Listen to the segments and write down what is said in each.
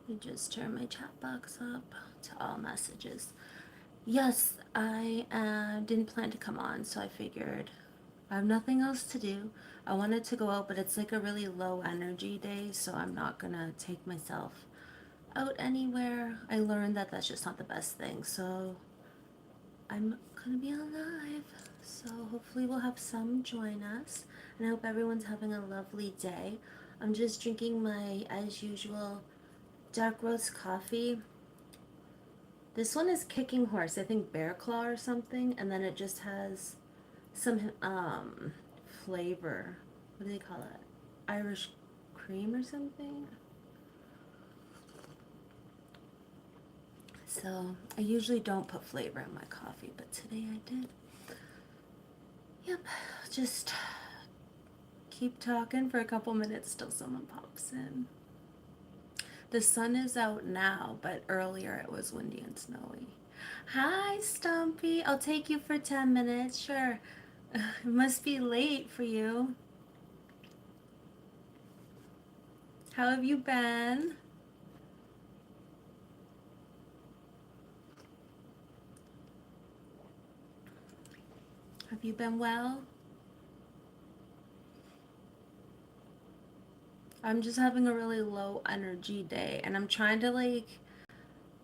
Let me just turn my chat box up to all messages. Yes, I didn't plan to come on, so I figured I have nothing else to do. I wanted to go out, but it's like a really low energy day, so I'm not gonna take myself out anywhere. I learned that that's just not the best thing, so I'm gonna be alive. So hopefully we'll have some join us, and I hope everyone's having a lovely day. I'm just drinking my, as usual, dark roast coffee. This one is Kicking Horse, I think Bear Claw or something, and then it just has some flavor. What do they call it? Irish cream or something? So I usually don't put flavor in my coffee, but today I did. Yep, just keep talking for a couple minutes till someone pops in. The sun is out now, but earlier it was windy and snowy. Hi, Stumpy. I'll take you for 10 minutes. Sure. It must be late for you. How have you been? Have you been well? I'm just having a really low energy day, and I'm trying to like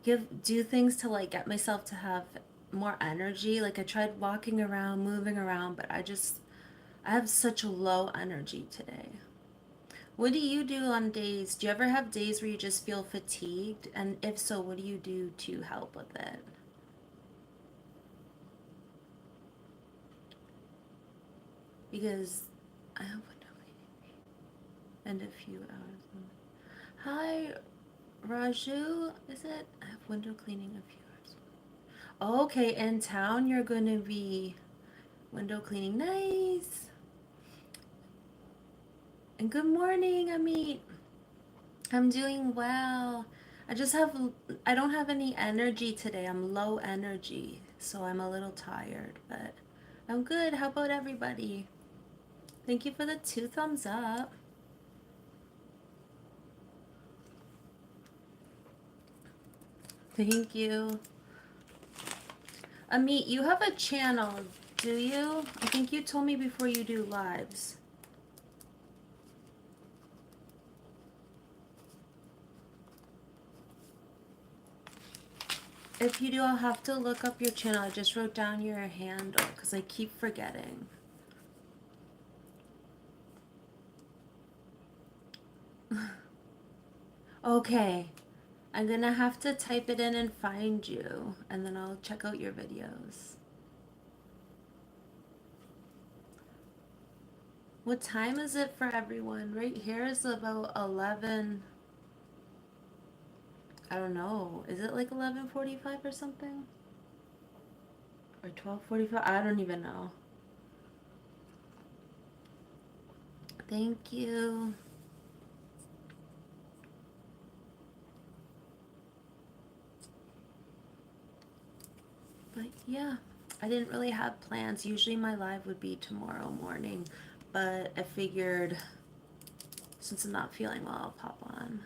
do things to like get myself to have more energy. Like I tried walking around, moving around, but I have such low energy today. What do you do on days? Do you ever have days where you just feel fatigued? And if so, what do you do to help with it? Because I have window cleaning in a few hours. Hi, Raju. Is it? I have window cleaning a few hours. Okay, in town you're going to be window cleaning. Nice. And good morning, Amit. I'm doing well. I don't have any energy today. I'm low energy, so I'm a little tired, but I'm good. How about everybody? Thank you for the 2 thumbs up. Thank you. Amit, you have a channel, do you? I think you told me before you do lives. If you do, I'll have to look up your channel. I just wrote down your handle because I keep forgetting. Okay, I'm gonna have to type it in and find you, and then I'll check out your videos. What time is it for everyone? Right here is about 11. I don't know. Is it like 11:45 or something? Or 12:45? I don't even know. Thank you. But yeah, I didn't really have plans. Usually my live would be tomorrow morning, but I figured since I'm not feeling well, I'll pop on.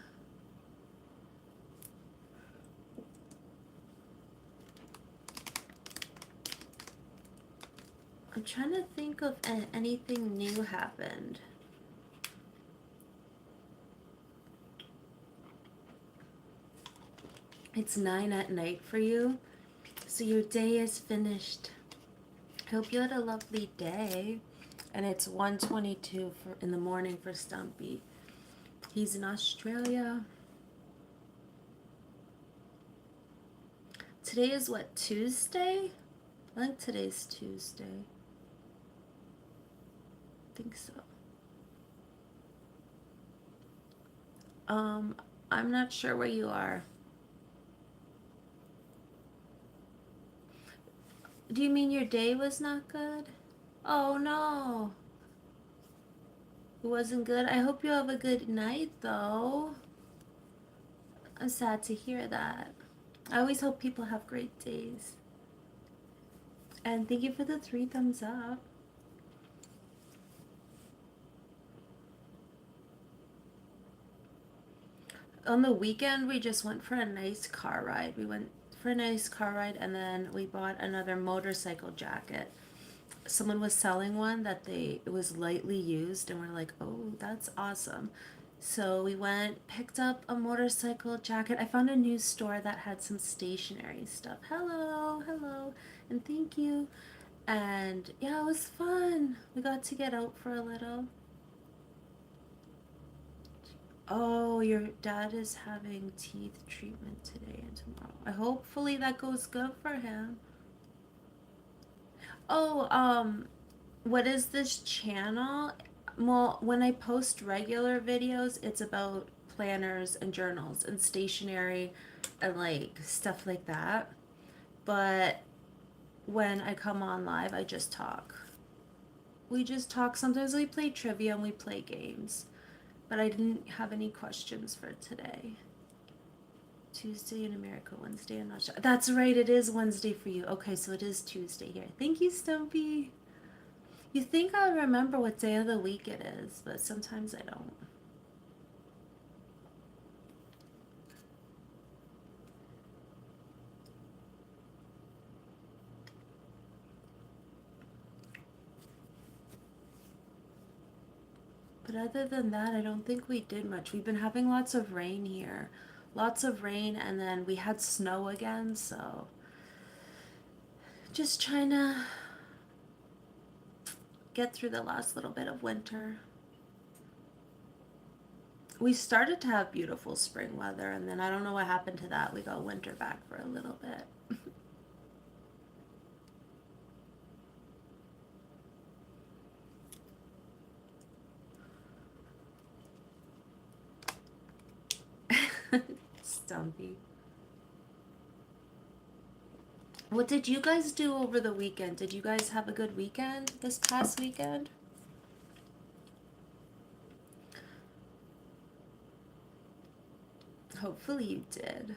I'm trying to think of anything new happened. It's 9 at night for you, so your day is finished. I hope you had a lovely day. And it's 1:22 in the morning for Stumpy. He's in Australia. Today is what, Tuesday? I think today's Tuesday. I think so. I'm not sure where you are. Do you mean your day was not good? Oh no. It wasn't good. I hope you have a good night though. I'm sad to hear that. I always hope people have great days. And thank you for the 3 thumbs up. On the weekend, we just went for a nice car ride. We went for a nice car ride, and then we bought another motorcycle jacket. Someone was selling one that it was lightly used, and we're like, oh, that's awesome. So we went, picked up a motorcycle jacket. I found a new store that had some stationery stuff. Hello, hello, and thank you. And yeah, it was fun. We got to get out for a little. Oh, your dad is having teeth treatment today and tomorrow. Hopefully that goes good for him. Oh, what is this channel? Well, when I post regular videos, it's about planners and journals and stationery and like stuff like that. But when I come on live, I just talk. We just talk. Sometimes we play trivia and we play games. But I didn't have any questions for today. Tuesday in America, Wednesday in Australia. That's right, it is Wednesday for you. Okay, so it is Tuesday here. Thank you, Stumpy. You think I'll remember what day of the week it is, but sometimes I don't. But other than that, I don't think we did much. We've been having lots of rain here. Lots of rain, and then we had snow again, so just trying to get through the last little bit of winter. We started to have beautiful spring weather, and then I don't know what happened to that. We got winter back for a little bit. Stumpy. What did you guys do over the weekend? Did you guys have a good weekend this past weekend? Hopefully you did.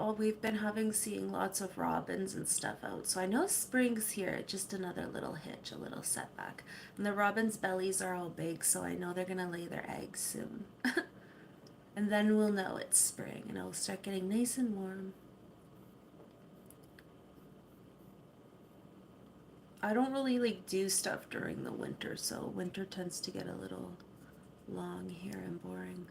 Oh, we've been seeing lots of robins and stuff out. So I know spring's here, just another little hitch, a little setback. And the robins' bellies are all big, so I know they're gonna lay their eggs soon. And then we'll know it's spring and it'll start getting nice and warm. I don't really like do stuff during the winter, so winter tends to get a little long here and boring.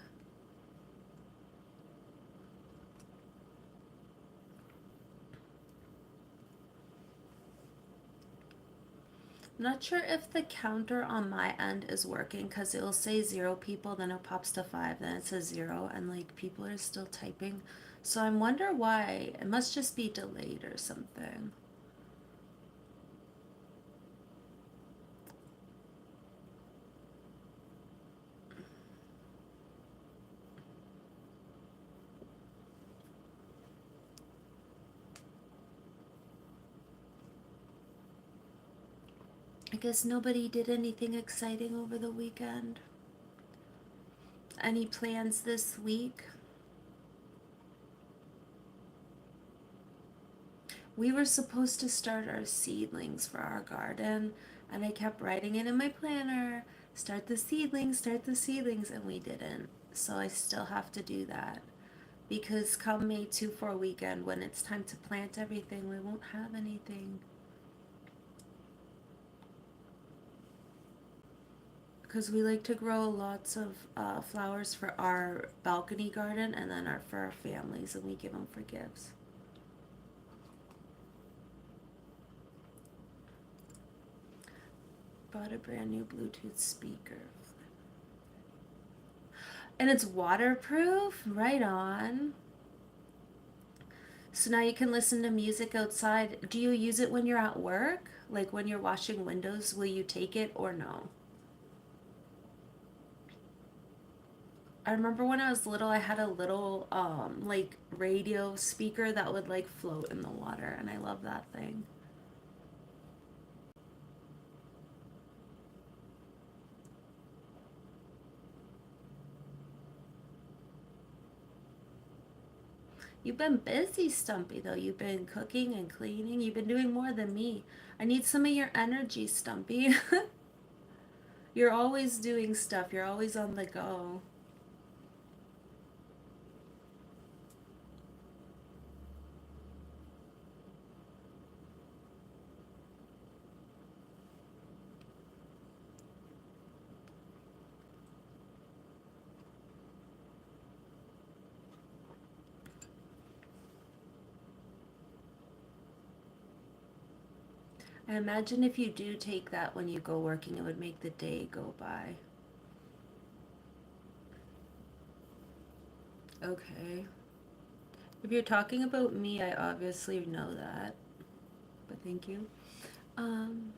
Not sure if the counter on my end is working because it'll say 0 people, then it pops to 5, then it says 0, and like people are still typing. So I wonder why. It must just be delayed or something. I guess nobody did anything exciting over the weekend. Any plans this week? We were supposed to start our seedlings for our garden, and I kept writing it in my planner, start the seedlings, and we didn't. So I still have to do that. Because come May 2-4 weekend, when it's time to plant everything, we won't have anything. Because we like to grow lots of flowers for our balcony garden and then for our families, and we give them for gifts. Bought a brand new Bluetooth speaker. And it's waterproof? Right on. So now you can listen to music outside. Do you use it when you're at work? Like when you're washing windows, will you take it or no? I remember when I was little, I had a little like radio speaker that would like float in the water, and I love that thing. You've been busy, Stumpy, though. You've been cooking and cleaning. You've been doing more than me. I need some of your energy, Stumpy. You're always doing stuff. You're always on the go. I imagine if you do take that when you go working, it would make the day go by. Okay. If you're talking about me, I obviously know that, but thank you. Um,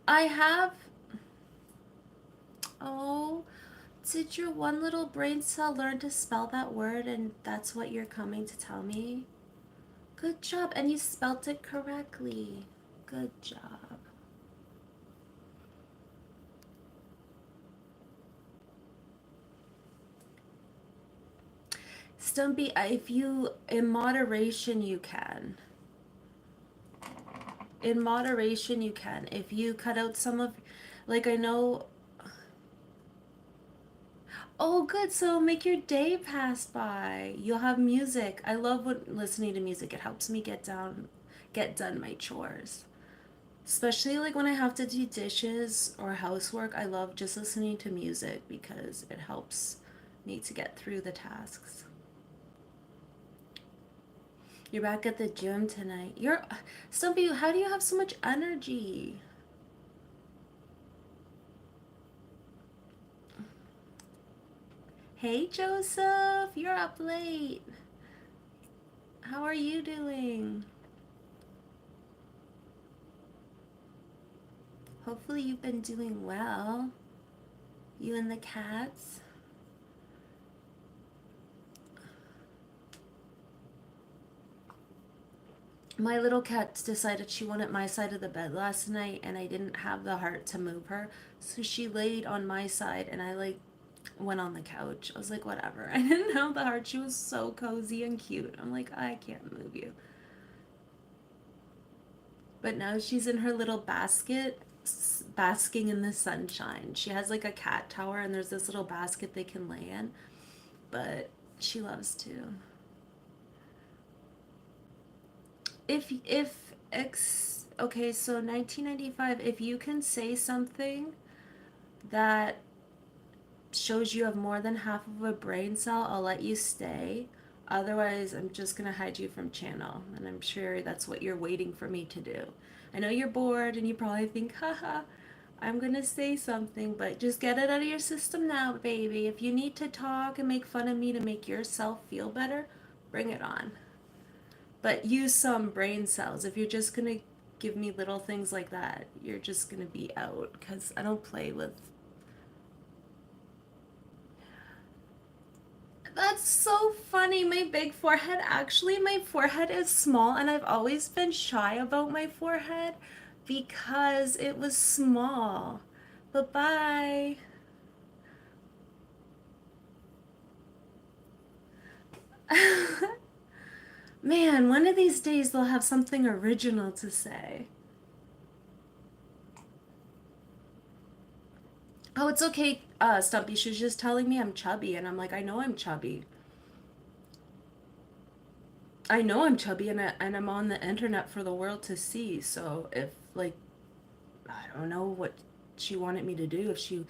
I have. Oh, did your one little brain cell learn to spell that word and that's what you're coming to tell me? Good job, and you spelt it correctly. Good job. Stumpy, if you, in moderation, you can. In moderation, you can. If you cut out some of, like, I know. Oh, good. So make your day pass by. You'll have music. I love listening to music. It helps me get done my chores. Especially like when I have to do dishes or housework, I love just listening to music because it helps me to get through the tasks. You're back at the gym tonight. Stumpy, how do you have so much energy? Hey, Joseph, you're up late. How are you doing? Hopefully, you've been doing well. You and the cats. My little cat decided she wanted my side of the bed last night, and I didn't have the heart to move her. So she laid on my side, and I like went on the couch. I was like, whatever. I didn't have the heart. She was so cozy and cute. I'm like, I can't move you. But now she's in her little basket, basking in the sunshine. She has like a cat tower, and there's this little basket they can lay in. But she loves to. Okay, so 1995, if you can say something that shows you have more than half of a brain cell, I'll let you stay. Otherwise, I'm just gonna hide you from channel, and I'm sure that's what you're waiting for me to do. I know you're bored and you probably think, haha, I'm gonna say something, but just get it out of your system now, baby. If you need to talk and make fun of me to make yourself feel better, bring it on. But use some brain cells. If you're just gonna give me little things like that, you're just gonna be out because I don't play with. That's so funny. My big forehead. Actually, my forehead is small, and I've always been shy about my forehead because it was small. But bye. Man, one of these days they'll have something original to say. Oh, it's okay, Stumpy. She was just telling me I'm chubby, and I'm like, I know I'm chubby. I know I'm chubby, and I'm on the internet for the world to see. So if like I don't know what she wanted me to do, if she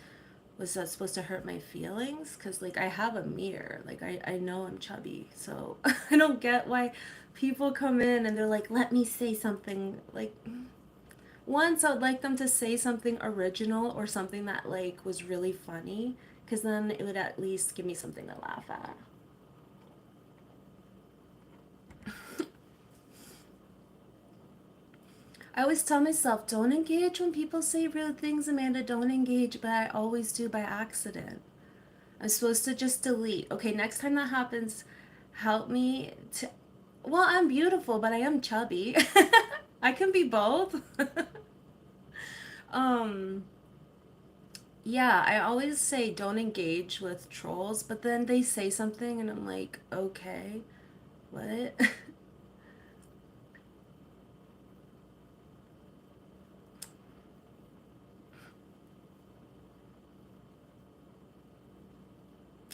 was that supposed to hurt my feelings, because like I have a mirror, like I know I'm chubby, so I don't get why people come in and they're like, let me say something. Like once I would like them to say something original or something that like was really funny, because then it would at least give me something to laugh at. I always tell myself, don't engage when people say rude things, Amanda. Don't engage, but I always do by accident. I'm supposed to just delete. Okay, next time that happens, help me to. Well, I'm beautiful, but I am chubby. I can be both. um, Yeah, I always say don't engage with trolls, but then they say something and I'm like, okay, what?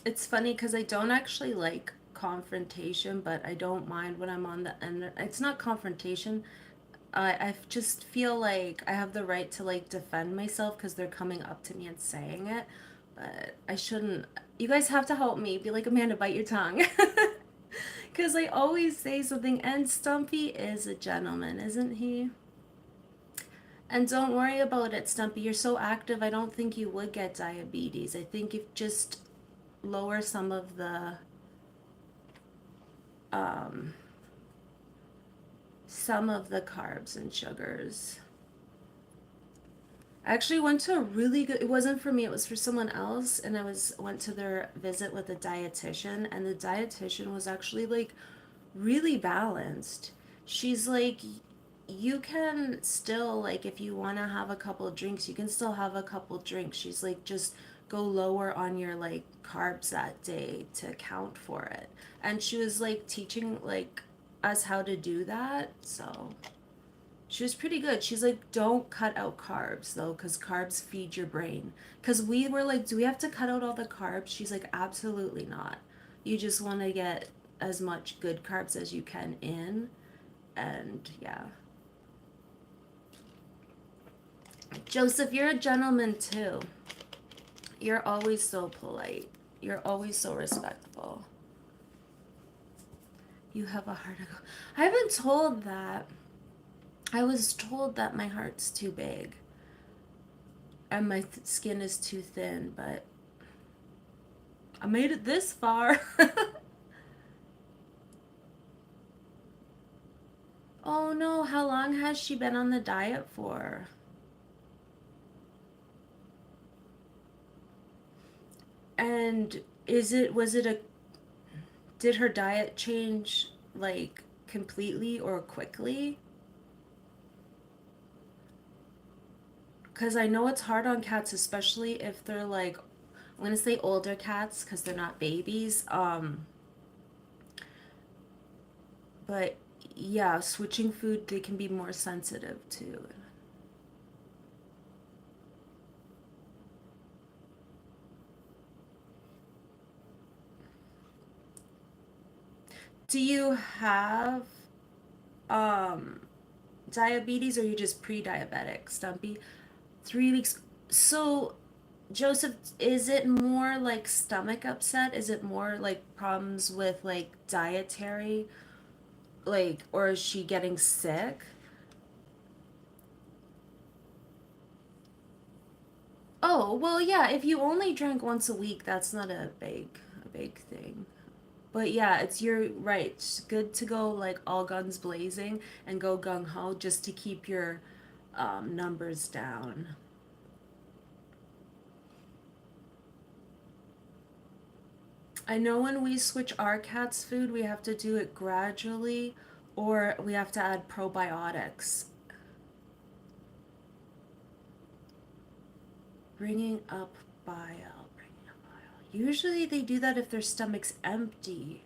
It's funny because I don't actually like confrontation, but I don't mind when I'm on the end. It's not confrontation. I just feel like I have the right to like defend myself because they're coming up to me and saying it, but I shouldn't. You guys have to help me. Be like, Amanda, bite your tongue. Because I always say something, and Stumpy is a gentleman, isn't he? And don't worry about it, Stumpy. You're so active, I don't think you would get diabetes. I think if just lower um, some of the carbs and sugars. I actually went to a really good, it wasn't for me, it was for someone else, and went to their visit with a dietitian, and the dietitian was actually like really balanced. She's like, you can still, like, if you want to have a couple drinks, you can still have a couple drinks. She's like, just go lower on your like carbs that day to account for it. And she was like teaching like us how to do that. So she was pretty good. She's like, don't cut out carbs though, because carbs feed your brain. Because we were like, do we have to cut out all the carbs? She's like, absolutely not. You just want to get as much good carbs as you can in. And yeah. Joseph, you're a gentleman too. You're always so polite. You're always so respectful. You have a heart of gold. I've been told that. I was told that my heart's too big and my skin is too thin, but I made it this far. Oh no, how long has she been on the diet for? And was it a, did her diet change like completely or quickly? Because I know it's hard on cats, especially if they're like, I'm gonna say older cats because they're not babies. But yeah, switching food, they can be more sensitive to. Do you have um diabetes or are you just pre-diabetic, Stumpy? 3 weeks. So, Joseph, is it more like stomach upset? Is it more like problems with like dietary, like, or is she getting sick? Oh, well, yeah, if you only drank once a week, that's not a big thing. But yeah, it's you're right. It's good to go like all guns blazing and go gung ho just to keep your numbers down. I know when we switch our cat's food, we have to do it gradually or we have to add probiotics. Bringing up bile, bringing up bile. Usually they do that if their stomach's empty.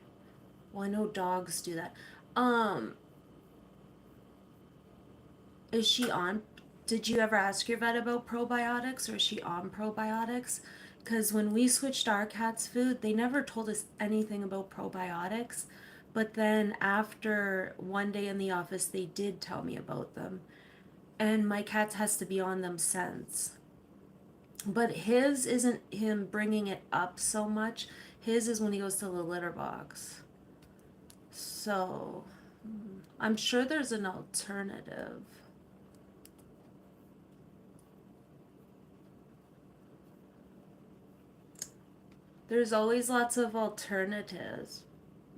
Well, I know dogs do that. Um, is she on? Did you ever ask your vet about probiotics or is she on probiotics? Because when we switched our cat's food, they never told us anything about probiotics. But then after one day in the office, they did tell me about them. And my cat has to be on them since. But his isn't him bringing it up so much. His is when he goes to the litter box. So I'm sure there's an alternative. There's always lots of alternatives.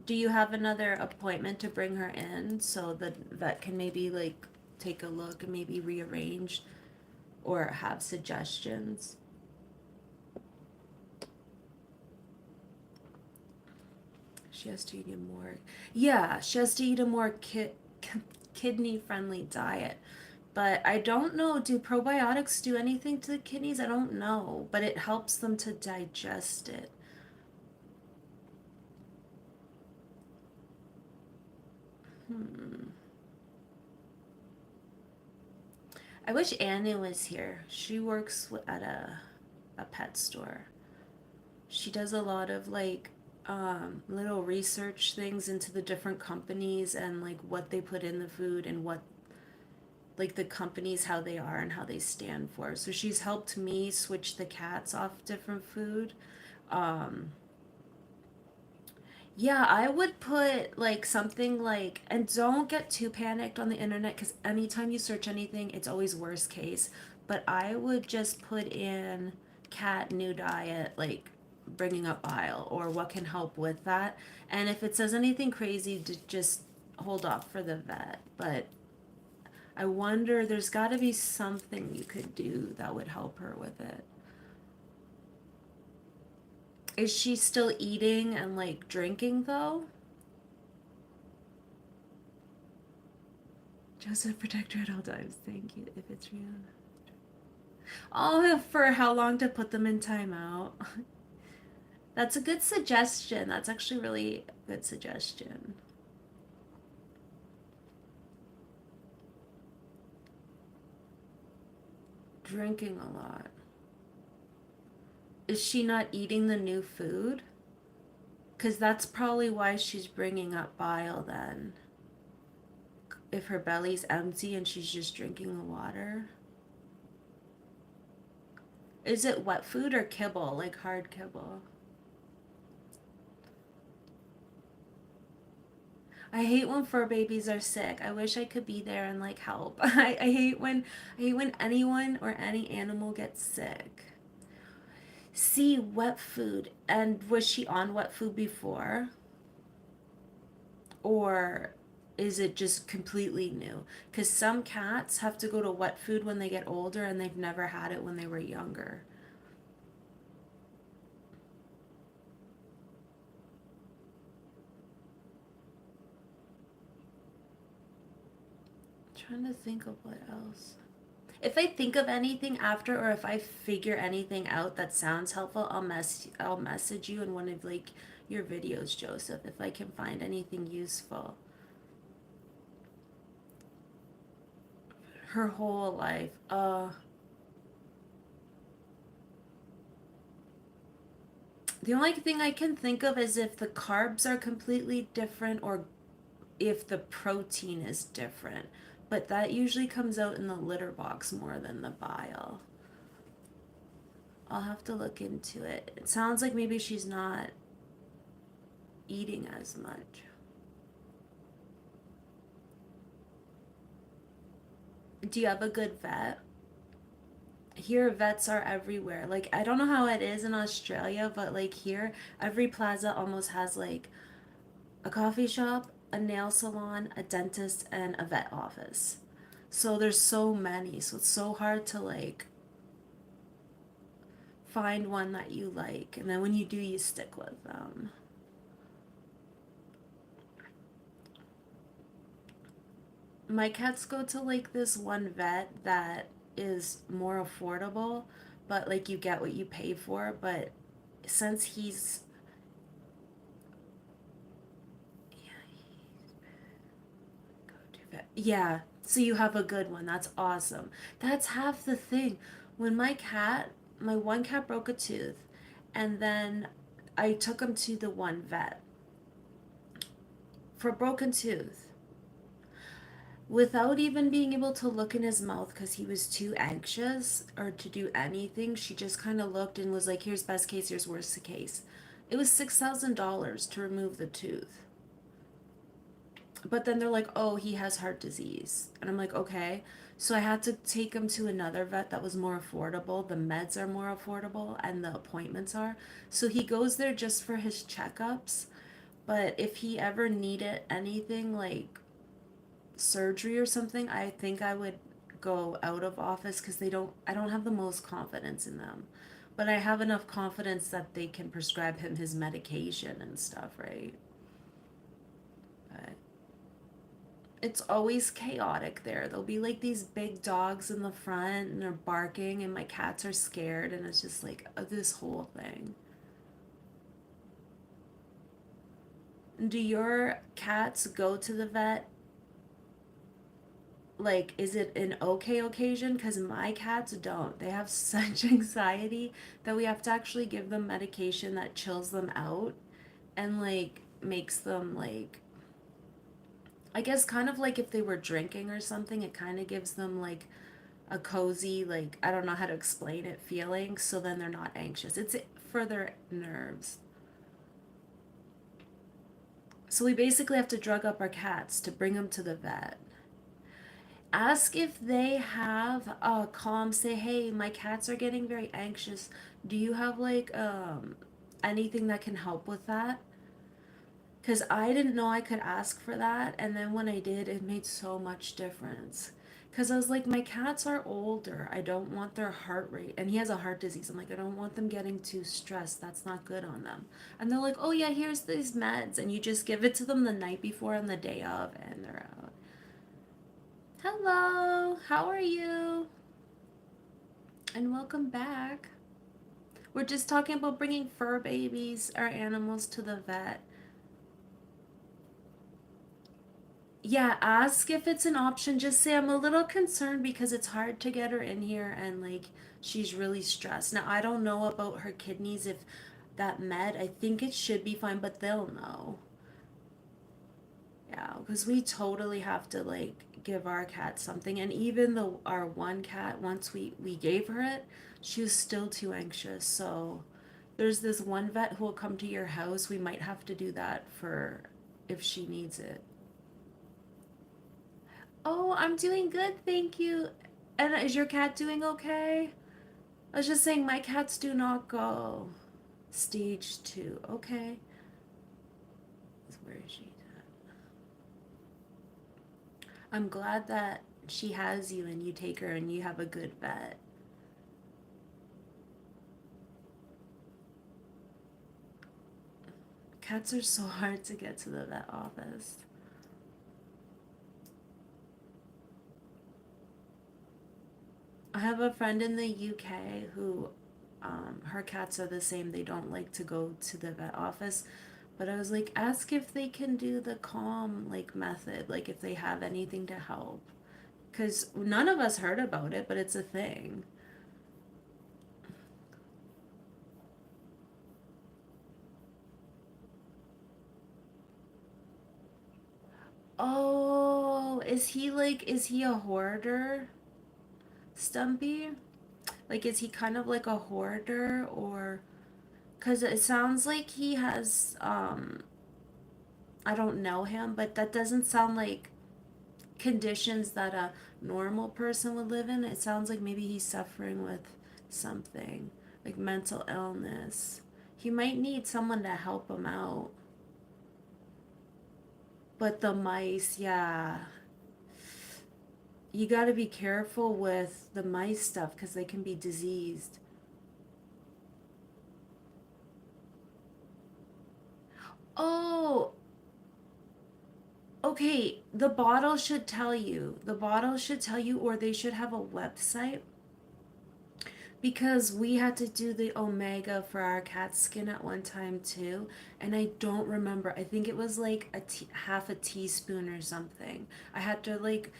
Do you have another appointment to bring her in so the vet can maybe like take a look and maybe rearrange or have suggestions? She has to eat a more, yeah, she has to eat a more kidney friendly diet. But I don't know, do probiotics do anything to the kidneys? I don't know, but it helps them to digest it. Hmm. I wish Annie was here. She works at a pet store. She does a lot of like little research things into the different companies and like what they put in the food and what like the companies how they are and how they stand for. So she's helped me switch the cats off different food. Um, Yeah, I would put like something like, and don't get too panicked on the internet because anytime you search anything, it's always worst case. But I would just put in cat new diet, like bringing up bile or what can help with that. And if it says anything crazy, just hold off for the vet. But I wonder, there's got to be something you could do that would help her with it. Is she still eating and like drinking though? Joseph, protect her at all times. Thank you. If it's real. Oh, for how long to put them in timeout? That's a good suggestion. That's actually really a good suggestion. Drinking a lot. Is she not eating the new food? Because that's probably why she's bringing up bile then. If her belly's empty and she's just drinking the water. Is it wet food or kibble, like hard kibble? I hate when fur babies are sick. I wish I could be there and like help. I hate when anyone or any animal gets sick. See, wet food. And was she on wet food before? Or is it just completely new? Because some cats have to go to wet food when they get older and they've never had it when they were younger. I'm trying to think of what else. If I think of anything after or if I figure anything out that sounds helpful, I'll message you in one of like your videos, Joseph, if I can find anything useful. Her whole life. The only thing I can think of is if the carbs are completely different or if the protein is different. But that usually comes out in the litter box more than the bile. I'll have to look into it. It sounds like maybe she's not eating as much. Do you have a good vet? Here, vets are everywhere. Like, I don't know how it is in Australia, but like here, every plaza almost has like a coffee shop, a nail salon, a dentist, and a vet office. So there's so many. So it's so hard to like find one that you like. And then when you do, you stick with them. My cats go to like this one vet that is more affordable, but like you get what you pay for. But since he's, yeah, so you have a good one. That's awesome. That's half the thing. When my one cat broke a tooth, and then I took him to the one vet for a broken tooth without even being able to look in his mouth because he was too anxious or to do anything. She just kind of looked and was like, here's best case, here's worst case. It was $6,000 to remove the tooth. But then they're like, oh, he has heart disease. And I'm like, okay. So I had to take him to another vet that was more affordable. The meds are more affordable and the appointments are. So he goes there just for his checkups. But if he ever needed anything like surgery or something, I think I would go out of office because I don't have the most confidence in them. But I have enough confidence that they can prescribe him his medication and stuff, right? But It's always chaotic there. There'll be like these big dogs in the front and they're barking, and my cats are scared, and it's just like this whole thing. Do your cats go to the vet? Like, is it an okay occasion? Because my cats don't. They have such anxiety that we have to actually give them medication that chills them out and like makes them like, I guess kind of like if they were drinking or something, it kind of gives them like a cozy, like, I don't know how to explain it, feeling, so then they're not anxious. It's for their nerves. So we basically have to drug up our cats to bring them to the vet. Ask if they have a calm, say, hey, my cats are getting very anxious. Do you have like anything that can help with that? Because I didn't know I could ask for that. And then when I did, it made so much difference. Because I was like, my cats are older. I don't want their heart rate. And he has a heart disease. I'm like, I don't want them getting too stressed. That's not good on them. And they're like, oh, yeah, here's these meds. And you just give it to them the night before and the day of, and they're out. Hello, how are you? And welcome back. We're just talking about bringing fur babies or animals to the vet. Yeah, ask if it's an option. Just say I'm a little concerned because it's hard to get her in here and like she's really stressed. Now, I don't know about her kidneys if that med, I think it should be fine, but they'll know. Yeah, because we totally have to like give our cat something. And even though our one cat, once we gave her it, she was still too anxious. So there's this one vet who will come to your house. We might have to do that for if she needs it. Oh, I'm doing good, thank you. And is your cat doing okay? I was just saying my cats do not go. Stage two. Okay. Where is she at? I'm glad that she has you and you take her and you have a good vet. Cats are so hard to get to the vet office. I have a friend in the UK who her cats are the same. They don't like to go to the vet office. But I was like, ask if they can do the calm like method, like if they have anything to help. Because none of us heard about it, but it's a thing. Oh, is he a hoarder, Stumpy? Like, is he kind of like a hoarder or? Because it sounds like he has, I don't know him, but that doesn't sound like conditions that a normal person would live in. It sounds like maybe he's suffering with something, like mental illness. He might need someone to help him out. But the mice, yeah. You got to be careful with the mice stuff because they can be diseased. Oh, okay. The bottle should tell you. The bottle should tell you, or they should have a website because we had to do the omega for our cat skin at one time too, and I don't remember. I think it was like half a teaspoon or something. I had to like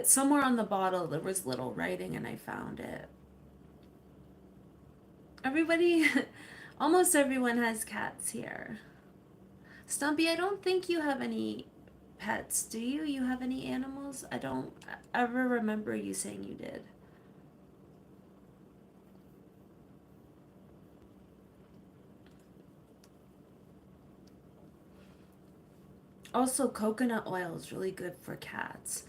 somewhere on the bottle there was little writing and I found it. Everybody, almost everyone has cats here. Stumpy, I don't think you have any pets, do you? You have any animals? I don't ever remember you saying you did. Also, coconut oil is really good for cats,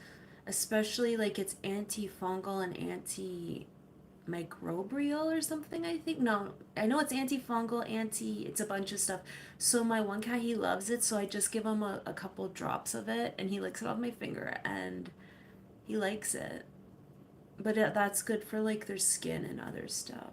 especially like it's antifungal and antimicrobial or something, I think. No, I know it's antifungal, it's a bunch of stuff. So, my one cat, he loves it, so I just give him a couple drops of it and he licks it off my finger and he likes it. But that's good for like their skin and other stuff.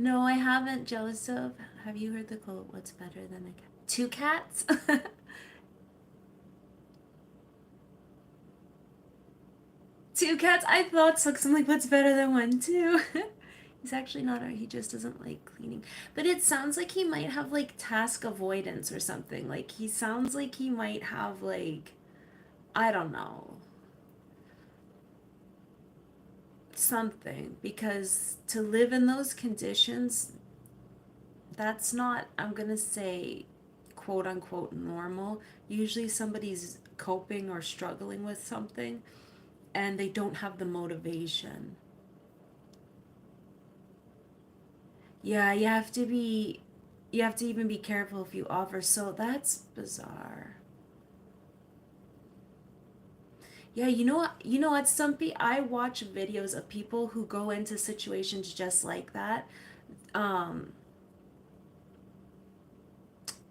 No, I haven't, Joseph. Have you heard the quote, what's better than a cat? Two cats? Two cats? I thought so, 'cause I'm like, what's better than one, too? He's actually not, he just doesn't like cleaning. But it sounds like he might have like task avoidance or something. Like, he sounds like he might have like, I don't know, something. Because to live in those conditions, that's not, I'm gonna say, quote unquote, normal. Usually somebody's coping or struggling with something and they don't have the motivation. Yeah, you have to even be careful if you offer. So that's bizarre. Yeah, you know what, Stumpy? I watch videos of people who go into situations just like that. Um,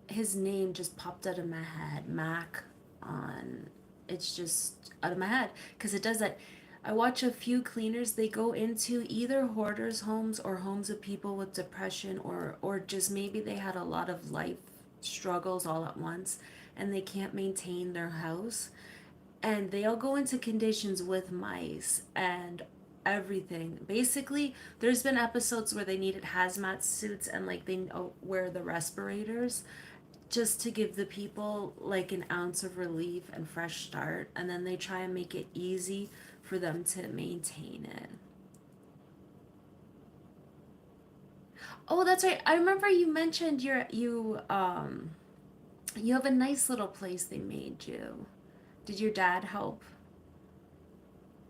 his name just popped out of my head, Mac on it's just out of my head because it does that. I watch a few cleaners, they go into either hoarders homes or homes of people with depression or just maybe they had a lot of life struggles all at once and they can't maintain their house and they all go into conditions with mice and everything. Basically, there's been episodes where they needed hazmat suits and like they wear the respirators just to give the people like an ounce of relief and fresh start, and then they try and make it easy for them to maintain it. Oh, that's right. I remember you mentioned you have a nice little place they made you. Did your dad help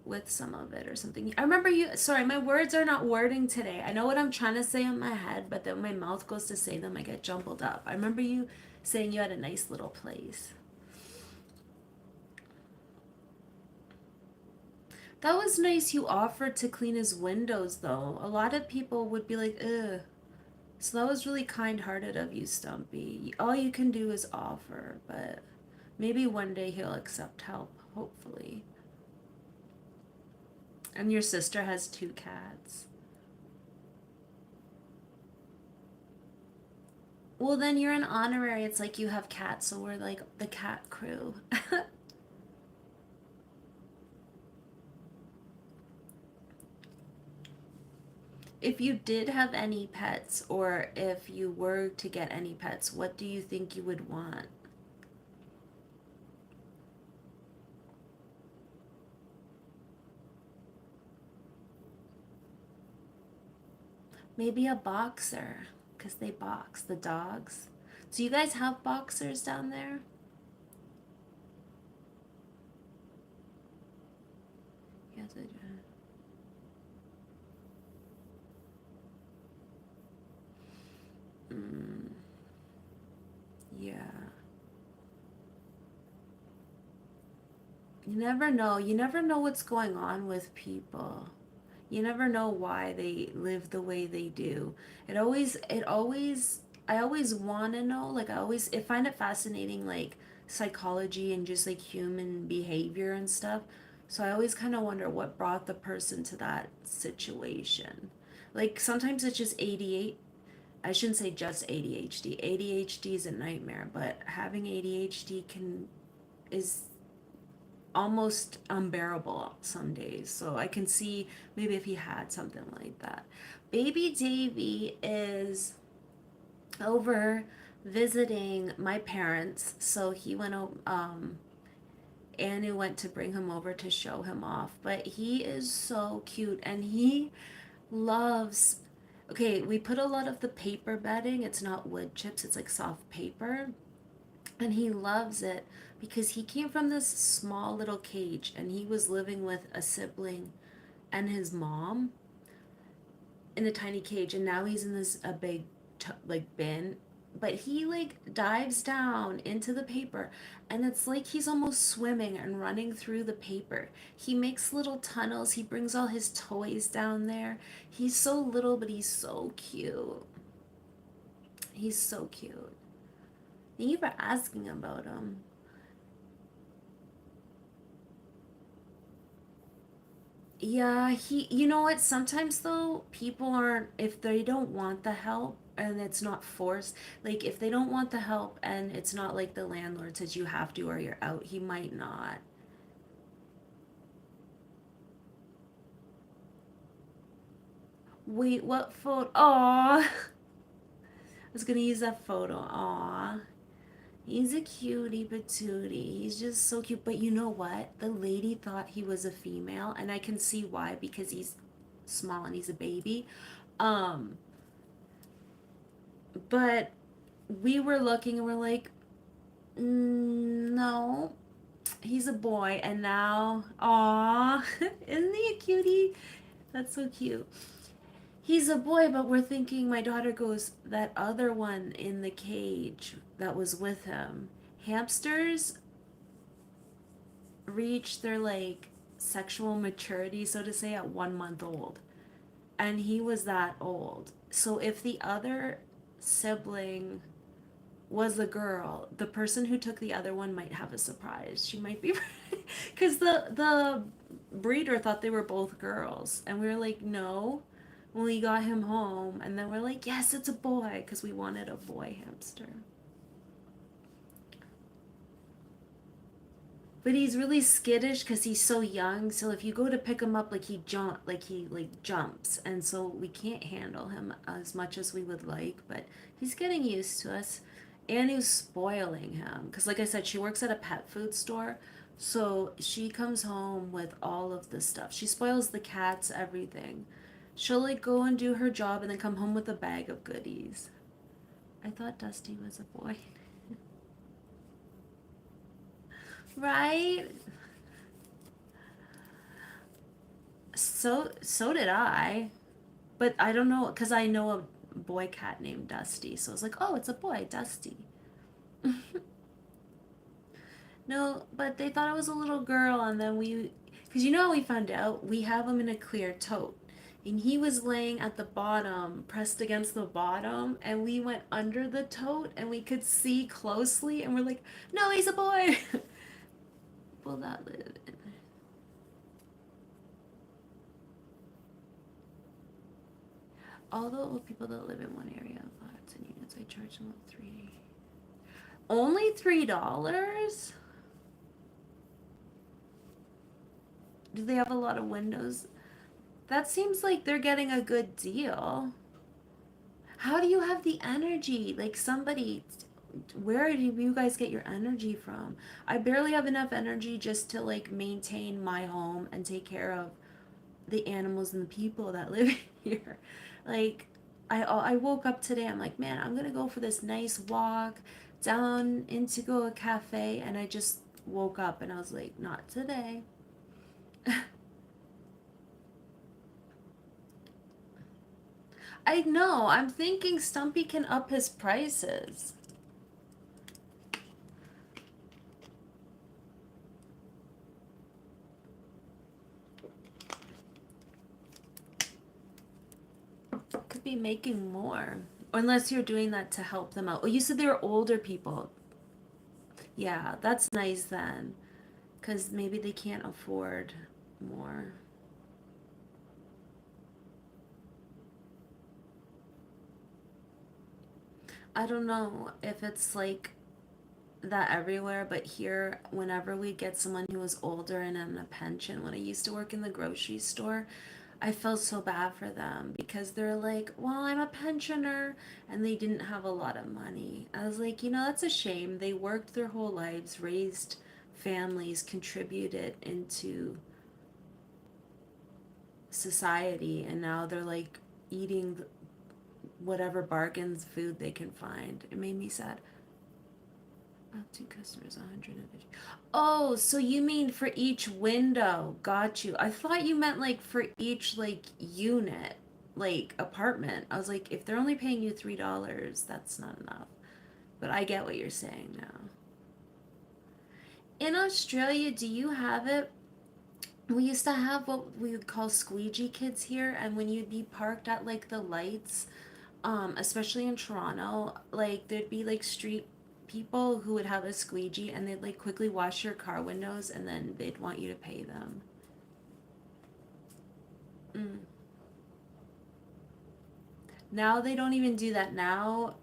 with some of it or something? I remember you, sorry, my words are not wording today. I know what I'm trying to say in my head, but then my mouth goes to say them, I get jumbled up. I remember you saying you had a nice little place. That was nice you offered to clean his windows, though. A lot of people would be like, ugh. So that was really kind hearted of you, Stumpy. All you can do is offer, but maybe one day he'll accept help, hopefully. And your sister has two cats. Well, then you're an honorary. It's like you have cats, so we're like the cat crew. If you did have any pets, or if you were to get any pets, what do you think you would want? Maybe a boxer, because they box, the dogs. Do you guys have boxers down there? Yes, I do. Mm, yeah. You never know. You never know what's going on with people. You never know why they live the way they do. I always want to know, like, I find it fascinating, like, psychology and just, like, human behavior and stuff. So I always kind of wonder what brought the person to that situation. Like, sometimes it's just ADHD. I shouldn't say just ADHD. ADHD is a nightmare, but having ADHD is almost unbearable some days. So I can see maybe if he had something like that. Baby Davy is over visiting my parents, so he went Anu went to bring him over to show him off. But he is so cute and he loves okay, we put a lot of the paper bedding. It's not wood chips, it's like soft paper. And he loves it because he came from this small little cage and he was living with a sibling and his mom in a tiny cage, and now he's in this a big like bin, but he like dives down into the paper and it's like he's almost swimming and running through the paper. He makes little tunnels, he brings all his toys down there. He's so little but he's so cute. He's so cute. Thank you for asking about him. Yeah, you know what? Sometimes though, people aren't, if they don't want the help and it's not forced, like if they don't want the help and it's not like the landlord says you have to or you're out, he might not. Wait, what photo? Aw, I was gonna use that photo. Aw, he's a cutie patootie. He's just so cute. But you know what? The lady thought he was a female, and I can see why because he's small and he's a baby. Um, but we were looking and we're like, no, he's a boy. And now, aw, isn't he a cutie? That's so cute. He's a boy, but we're thinking, my daughter goes, that other one in the cage that was with him. Hamsters reach their like sexual maturity, so to say, at 1 month old. And he was that old. So if the other sibling was a girl, the person who took the other one might have a surprise. She might be because the breeder thought they were both girls, and we were like, no. When we got him home, and then we're like, yes, it's a boy, because we wanted a boy hamster. But he's really skittish because he's so young. So if you go to pick him up, like he like jumps, and so we can't handle him as much as we would like. But he's getting used to us. Annie's spoiling him because, like I said, she works at a pet food store, so she comes home with all of the stuff. She spoils the cats, everything. She'll like go and do her job and then come home with a bag of goodies. I thought Dusty was a boy. Right? So did I. But I don't know, because I know a boy cat named Dusty. So I was like, oh, it's a boy, Dusty. No, but they thought it was a little girl, and then because you know how we found out? We have him in a clear tote. And he was laying at the bottom, pressed against the bottom, and we went under the tote and we could see closely, and we're like, no, he's a boy. Will not live in. All the old people that live in one area of flats and units, I charge them 3. Only $3? Do they have a lot of windows? That seems like they're getting a good deal. How do you have the energy? Like somebody, where do you guys get your energy from? I barely have enough energy just to like maintain my home and take care of the animals and the people that live here. Like I woke up today, I'm like, man, I'm gonna go for this nice walk down into go a cafe, and I just woke up and I was like, not today. I know. I'm thinking Stumpy can up his prices. Could be making more. Unless you're doing that to help them out. Oh, you said they were older people. Yeah, that's nice then. Because maybe they can't afford more. I don't know if it's like that everywhere, but here, whenever we get someone who was older and on a pension, when I used to work in the grocery store, I felt so bad for them because they're like, well, I'm a pensioner, and they didn't have a lot of money. I was like, that's a shame. They worked their whole lives, raised families, contributed into society, and now they're like eating whatever bargains food they can find. It made me sad. Up to customers 150. Oh, so you mean for each window? Got you. I thought you meant like for each like unit, like apartment. I was like, if they're only paying you $3, that's not enough. But I get what you're saying now. In Australia, do you have it? We used to have what we would call squeegee kids here, and when you'd be parked at like the lights, especially in Toronto, like there'd be like street people who would have a squeegee and they'd like quickly wash your car windows and then they'd want you to pay them. Mm. Now they don't even do that now.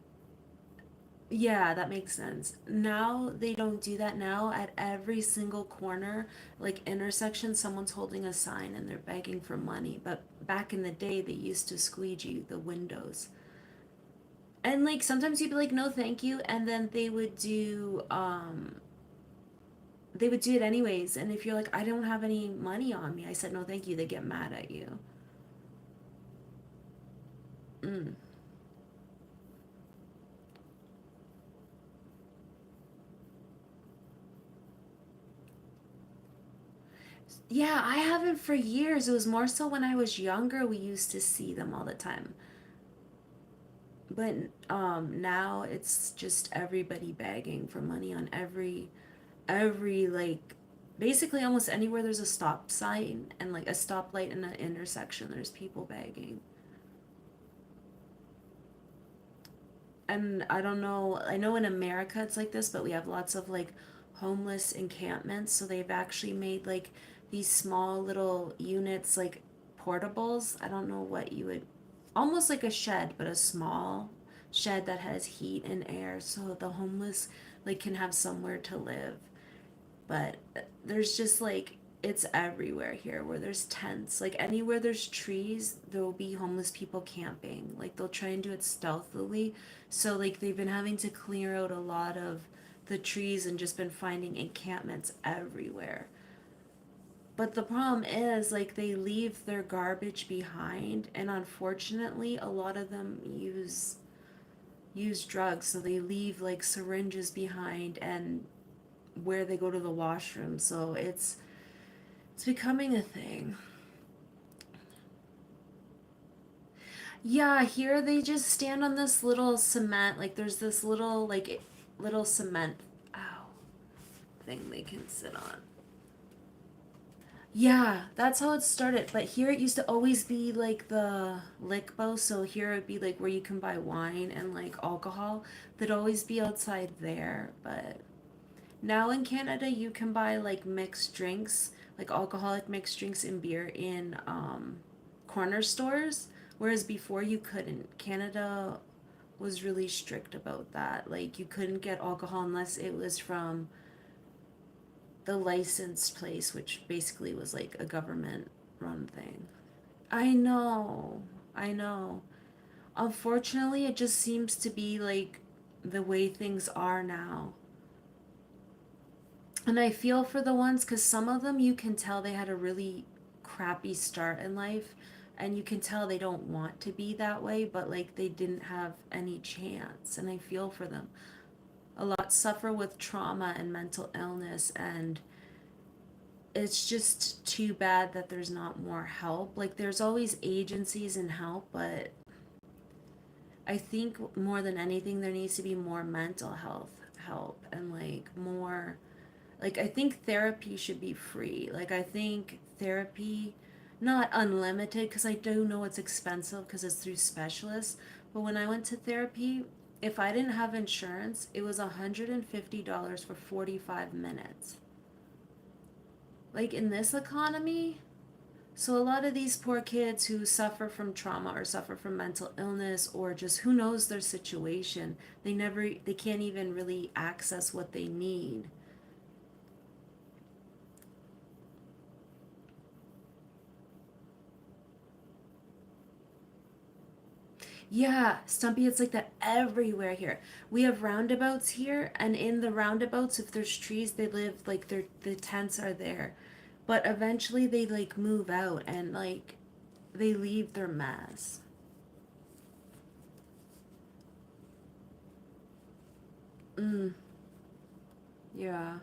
Yeah, that makes sense. Now they don't do that now at every single corner, like intersection, someone's holding a sign and they're begging for money. But back in the day, they used to squeegee the windows. And like sometimes you'd be like, no, thank you. And then they would do it anyways. And if you're like, I don't have any money on me, I said, no, thank you, they get mad at you. Mm. Yeah, I haven't for years. It was more so when I was younger, we used to see them all the time. But now it's just everybody begging for money on every like basically almost anywhere there's a stop sign and like a stoplight in an intersection, there's people begging. And I don't know, I know in America it's like this, but we have lots of like homeless encampments, so they've actually made like these small little units like portables. I don't know what you would, almost like a shed, but a small shed that has heat and air so the homeless like can have somewhere to live. But there's just like it's everywhere here where there's tents. Like anywhere there's trees, there'll be homeless people camping. Like they'll try and do it stealthily. So like they've been having to clear out a lot of the trees and just been finding encampments everywhere. But the problem is like they leave their garbage behind and unfortunately a lot of them use drugs. So they leave like syringes behind and where they go to the washroom. So it's becoming a thing. Yeah, here they just stand on this little cement, like there's this little cement ow thing they can sit on. Yeah, that's how it started. But here it used to always be like the lickbo, so here it'd be like where you can buy wine and like alcohol. They'd always be outside there, but now in Canada, you can buy like mixed drinks, like alcoholic mixed drinks and beer in corner stores, whereas before you couldn't. Canada was really strict about that. Like you couldn't get alcohol unless it was from the licensed place, which basically was like a government run thing. I know. I know. Unfortunately, it just seems to be like the way things are now. And I feel for the ones because some of them you can tell they had a really crappy start in life and you can tell they don't want to be that way, but like they didn't have any chance. And I feel for them. A lot suffer with trauma and mental illness, and it's just too bad that there's not more help. Like, there's always agencies and help, but I think more than anything, there needs to be more mental health help and like more like I think therapy should be free. Like I think therapy not unlimited because I do know it's expensive because it's through specialists, but when I went to therapy, if I didn't have insurance, it was $150 for 45 minutes. Like in this economy, so a lot of these poor kids who suffer from trauma or suffer from mental illness or just who knows their situation, they can't even really access what they need. Yeah, Stumpy, it's like that everywhere here. We have roundabouts here, and in the roundabouts, if there's trees, they live like the tents are there. But eventually they like move out and like they leave their mess. Mm, yeah.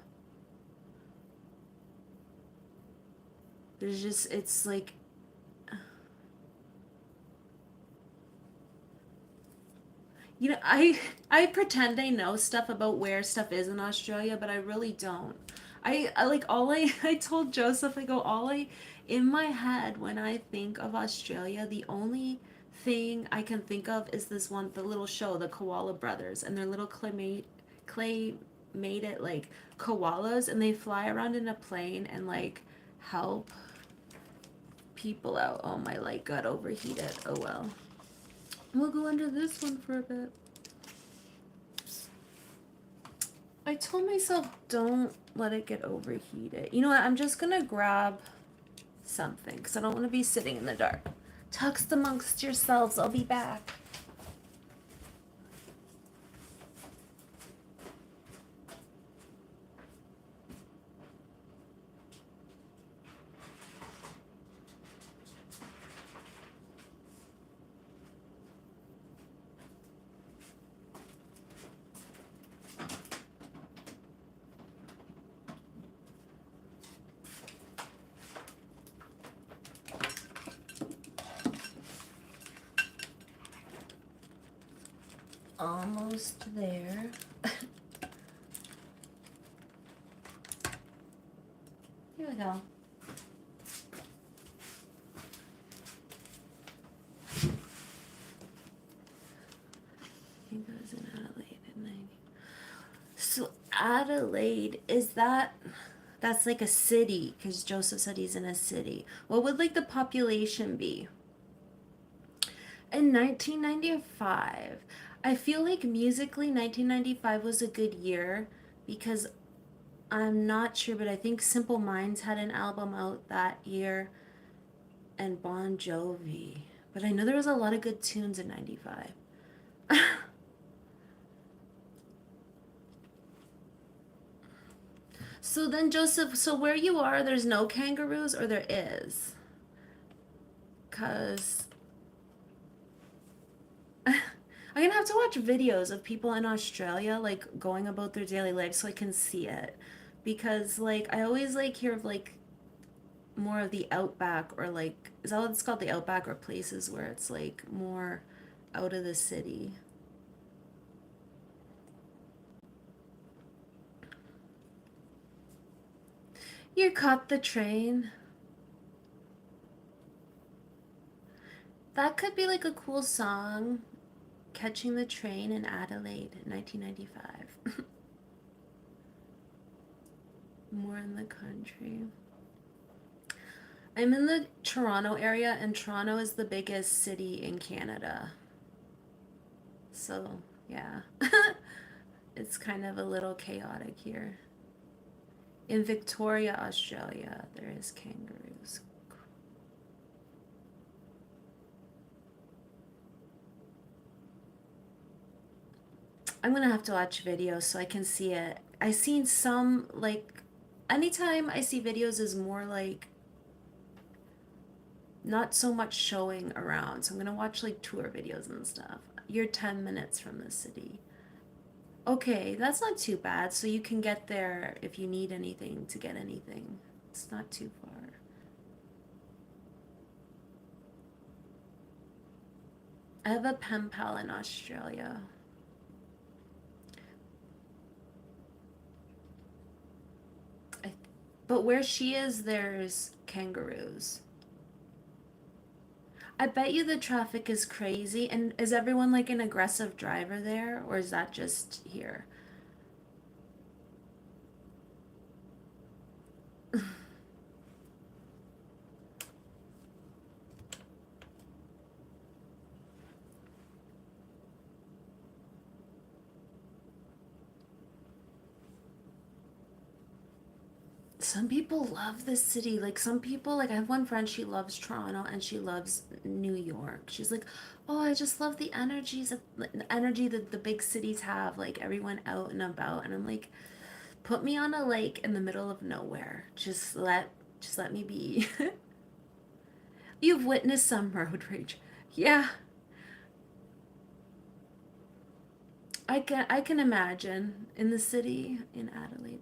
There's just it's like I pretend I know stuff about where stuff is in Australia, but I really don't. I like all I I told Joseph I go all I in my head when I think of Australia, the only thing I can think of is this one the little show, the Koala Brothers, and their little clay made it like koalas and they fly around in a plane and like help people out. Oh, my light got overheated. Oh well. We'll go under this one for a bit. I told myself don't let it get overheated. You know what? I'm just gonna grab something because I don't want to be sitting in the dark. Text amongst yourselves. I'll be back. Almost there. Here we go. He goes in Adelaide at night. So Adelaide, that's like a city, because Joseph said he's in a city. What would like the population be? In 1995, I feel like musically 1995 was a good year because I'm not sure, but I think Simple Minds had an album out that year and Bon Jovi. But I know there was a lot of good tunes in 95. So then, Joseph, so where you are, there's no kangaroos or there is? Because I'm gonna have to watch videos of people in Australia like going about their daily life so I can see it. Because like I always like hear of like more of the outback or like is that what it's called, the outback, or places where it's like more out of the city. You caught the train. That could be like a cool song. Catching the train in Adelaide in 1995. More in the country. I'm in the Toronto area, and Toronto is the biggest city in Canada. So, yeah. It's kind of a little chaotic here. In Victoria, Australia, there is kangaroos. I'm gonna have to watch videos so I can see it. I seen some like anytime I see videos is more like not so much showing around. So I'm gonna watch like tour videos and stuff. You're 10 minutes from the city. Okay, that's not too bad. So you can get there if you need anything to get anything. It's not too far. I have a pen pal in Australia. I, but where she is, there's kangaroos. I bet you the traffic is crazy. And is everyone like an aggressive driver there, or is that just here? Some people love this city. Like some people, like I have one friend, she loves Toronto and she loves New York. She's like, "Oh, I just love the energies of the energy that the big cities have, like everyone out and about." And I'm like, "Put me on a lake in the middle of nowhere. Just let me be." You've witnessed some road rage. Yeah, I can imagine in the city in Adelaide.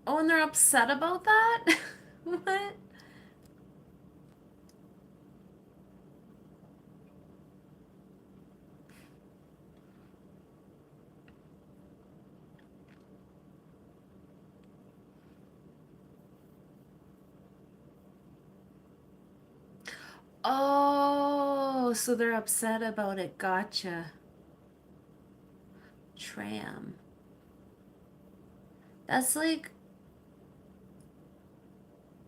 Oh, and they're upset about that? What? Oh, so they're upset about it. Gotcha. Tram. That's like,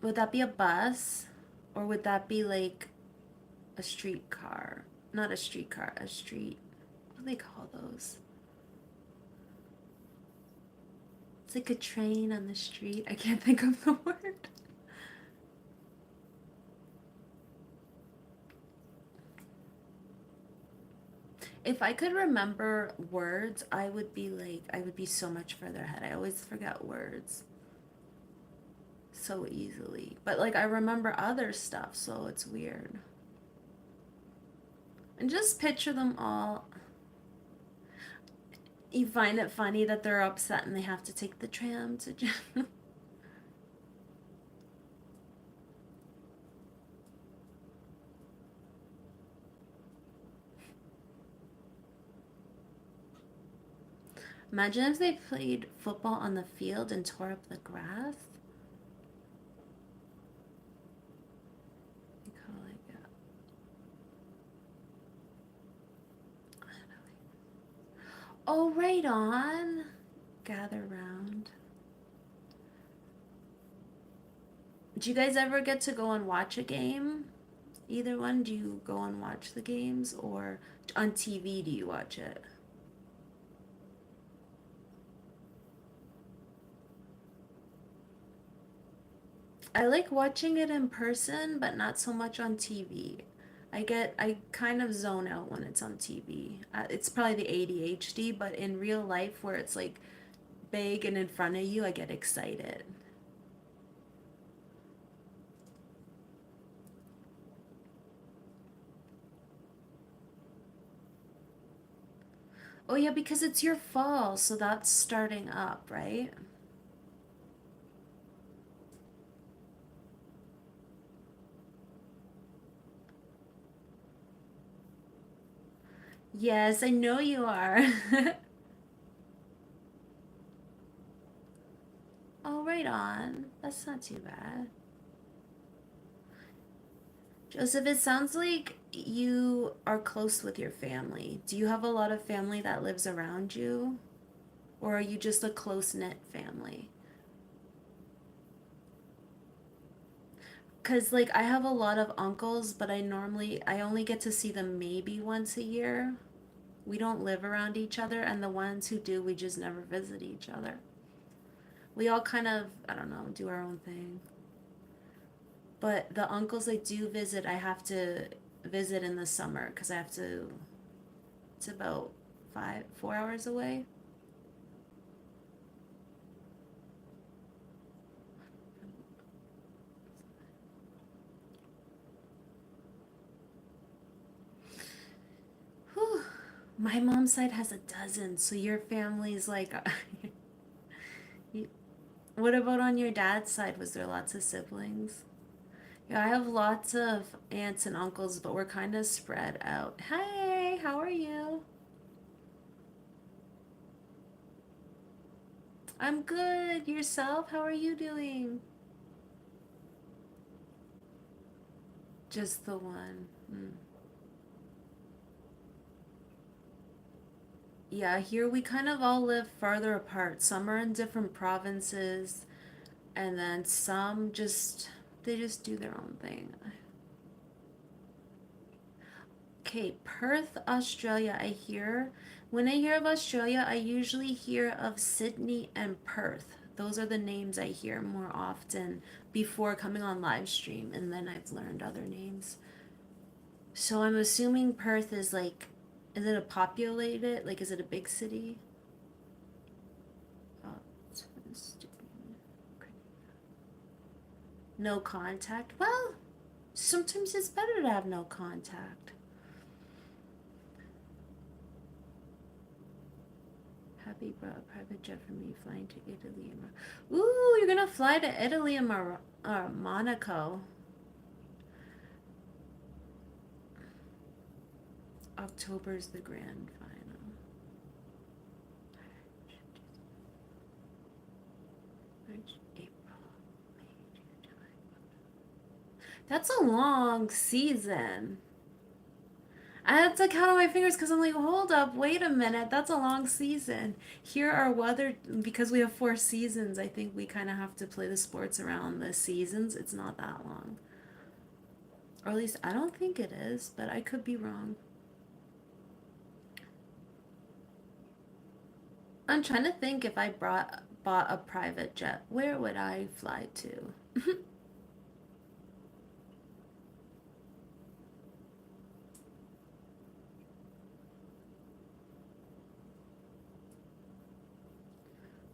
would that be a bus? Or would that be like a streetcar? Not a streetcar, a street. What do they call those? It's like a train on the street. I can't think of the word. If I could remember words, I would be like, I would be so much further ahead. I always forget words so easily. But like, I remember other stuff, so it's weird. And just picture them all. You find it funny that they're upset and they have to take the tram to gym. Imagine if they played football on the field and tore up the grass. You call it, yeah. Oh, right on. Gather round. Do you guys ever get to go and watch a game? Either one? Do you go and watch the games or on TV do you watch it? I like watching it in person, but not so much on TV. I kind of zone out when it's on TV. It's probably the ADHD, but in real life where it's like big and in front of you, I get excited. Oh yeah, because it's your fall, so that's starting up, right? Yes, I know you are. Oh, right on. That's not too bad. Joseph, it sounds like you are close with your family. Do you have a lot of family that lives around you? Or are you just a close-knit family? Because, like, I have a lot of uncles, but I only get to see them maybe once a year. We don't live around each other, and the ones who do, we just never visit each other. We all kind of, I don't know, do our own thing. But the uncles I do visit, I have to visit in the summer because I have to, it's about 4 hours away. Whew. My mom's side has a dozen, so your family's like, what about on your dad's side? Was there lots of siblings? Yeah, I have lots of aunts and uncles, but we're kind of spread out. Hey, how are you? I'm good. Yourself? How are you doing? Just the one. Hmm. Yeah, here we kind of all live farther apart. Some are in different provinces, and then some just, they just do their own thing. Okay, Perth, Australia, I hear. When I hear of Australia, I usually hear of Sydney and Perth. Those are the names I hear more often before coming on live stream, and then I've learned other names. So I'm assuming Perth is like, is it a populated, like, is it a big city? Oh, no contact. Well, sometimes it's better to have no contact. Happy brought a private jet for me flying to Italy and Ooh, you're gonna fly to Italy and Monaco. October's the grand final. March, April, May, June, July. That's a long season. I had to count on my fingers because I'm like, hold up, wait a minute, that's a long season. Here are weather, because we have 4 seasons, I think we kind of have to play the sports around the seasons. It's not that long. Or at least I don't think it is, but I could be wrong. I'm trying to think if I bought a private jet, where would I fly to?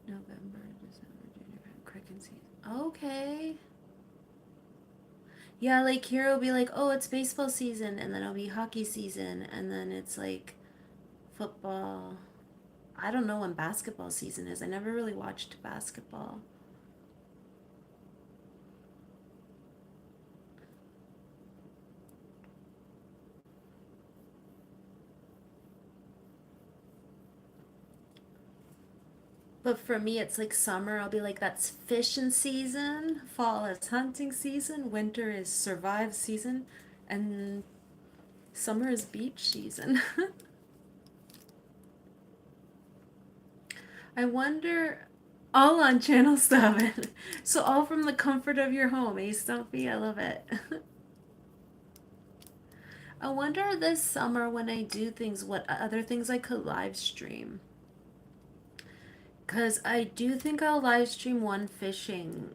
November, December, January, cricket season. Okay. Yeah, like here it'll be like, oh, it's baseball season, and then it'll be hockey season, and then it's like football. I don't know when basketball season is. I never really watched basketball. But for me, it's like summer. I'll be like, that's fishing season. Fall is hunting season. Winter is survive season. And summer is beach season. I wonder, all on Channel 7. So, all from the comfort of your home, eh, Stumpy? I love it. I wonder this summer when I do things, what other things I could live stream. Because I do think I'll live stream one fishing,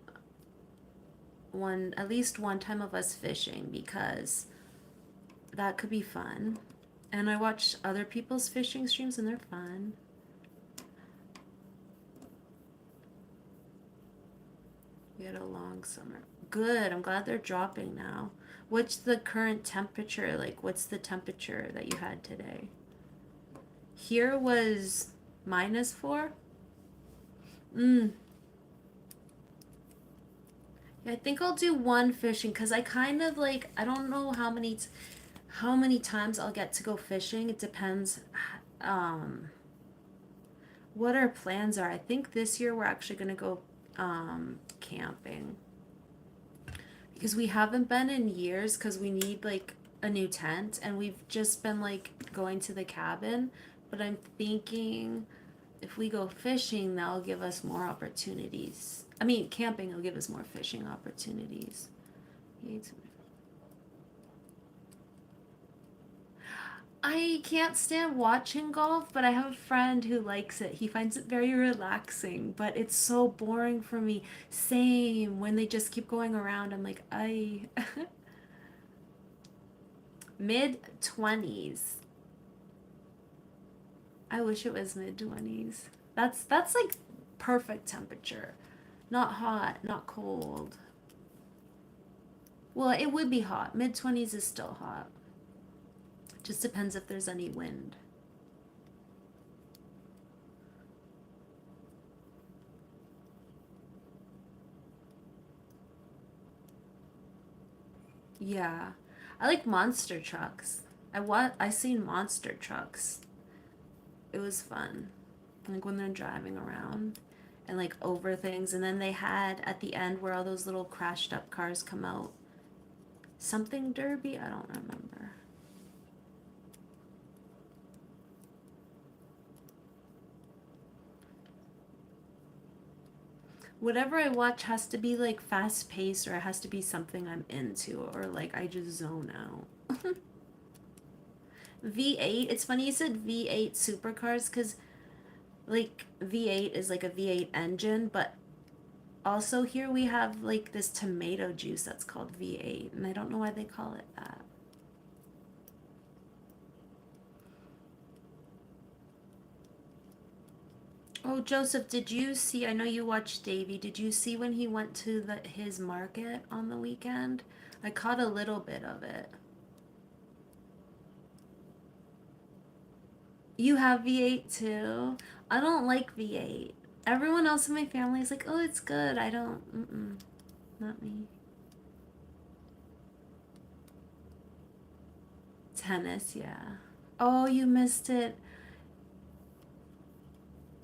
one, at least one time of us fishing, because that could be fun. And I watch other people's fishing streams and they're fun. We had a long summer. Good. I'm glad they're dropping now. What's the current temperature? Like, what's the temperature that you had today? Here was -4. Mm. Yeah, I think I'll do one fishing because I kind of like, I don't know how many times I'll get to go fishing. It depends um what our plans are. I think this year we're actually going to go camping because we haven't been in years because we need like a new tent and we've just been like going to the cabin, but I'm thinking if we go fishing, that'll give us more opportunities. I mean, camping will give us more fishing opportunities. I can't stand watching golf, but I have a friend who likes it. He finds it very relaxing, but it's so boring for me. Same, when they just keep going around, I'm like, I mid 20s. I wish it was mid 20s. That's like perfect temperature. Not hot, not cold. Well, it would be hot. Mid 20s is still hot. Just depends if there's any wind. Yeah. I like monster trucks. I seen monster trucks. It was fun. Like when they're driving around and like over things and then they had at the end where all those little crashed up cars come out. Something derby, I don't remember. Whatever I watch has to be like fast paced or it has to be something I'm into or like I just zone out. V8, it's funny you said V8 supercars because like V8 is like a V8 engine, but also here we have like this tomato juice that's called V8, and I don't know why they call it that. Oh, Joseph, did you see? I know you watched Davy. Did you see when he went to his market on the weekend? I caught a little bit of it. You have V8 too? I don't like V8. Everyone else in my family is like, oh, it's good. I don't, not me. Tennis, yeah. Oh, you missed it.